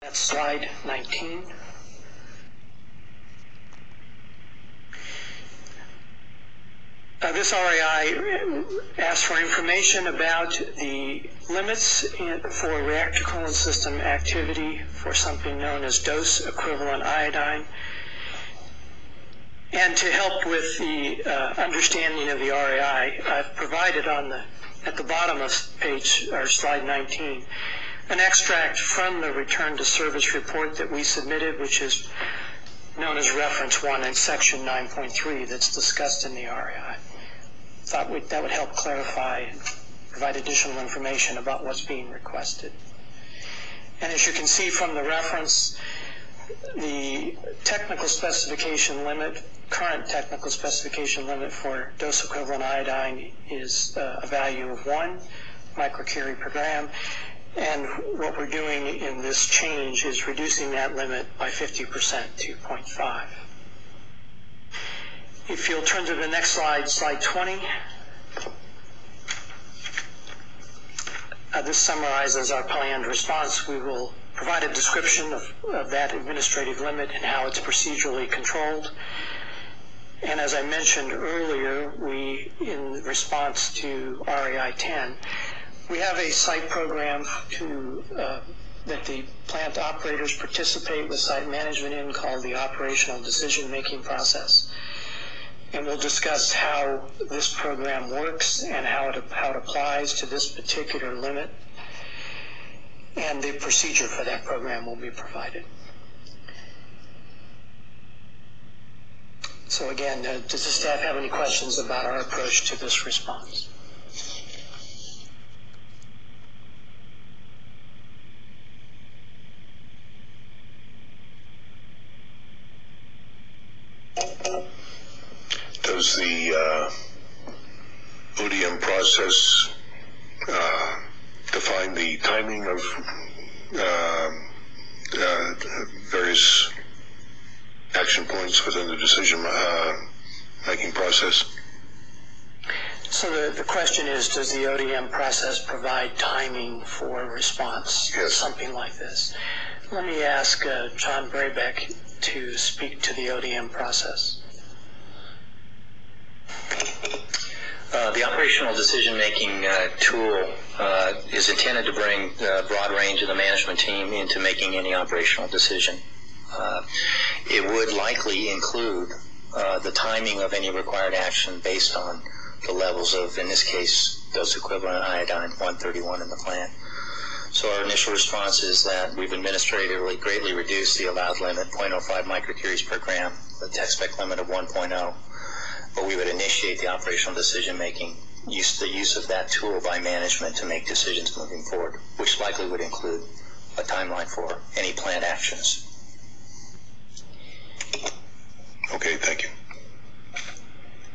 That's slide 19. This RAI asks for information about the limits for reactor coolant system activity for something known as dose equivalent iodine. And to help with the understanding of the RAI, I've provided at the bottom of page or slide 19 an extract from the return to service report that we submitted, which is known as reference 1 in section 9.3 that's discussed in the RAI. Thought that would help clarify and provide additional information about what's being requested. And as you can see from the reference, the technical specification limit, current technical specification limit for dose equivalent iodine is a value of 1 microcurie per gram. And what we're doing in this change is reducing that limit by 50% to 0.5. If you'll turn to the next slide, slide 20. This summarizes our planned response. We will provide a description of that administrative limit and how it's procedurally controlled. And as I mentioned earlier, in response to RAI 10, we have a site program that the plant operators participate with site management in called the operational decision-making process. And we'll discuss how this program works and how it applies to this particular limit. And the procedure for that program will be provided. So again, does the staff have any questions about our approach to this response? Does the ODM process define the timing of various action points within the decision-making process? So the question is, does the ODM process provide timing for response? Yes. Something like this. Let me ask John Brabeck to speak to the ODM process. The operational decision-making tool is intended to bring a broad range of the management team into making any operational decision. It would likely include the timing of any required action based on the levels of, in this case, dose equivalent iodine 131 in the plant. So our initial response is that we've administratively greatly reduced the allowed limit, 0.05 microcuries per gram, the tech spec limit of 1.0. But we would initiate the operational decision-making, the use of that tool by management to make decisions moving forward, which likely would include a timeline for any planned actions. Okay, thank you.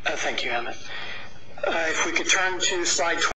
Thank you, Emmett. If we could turn to slide 20.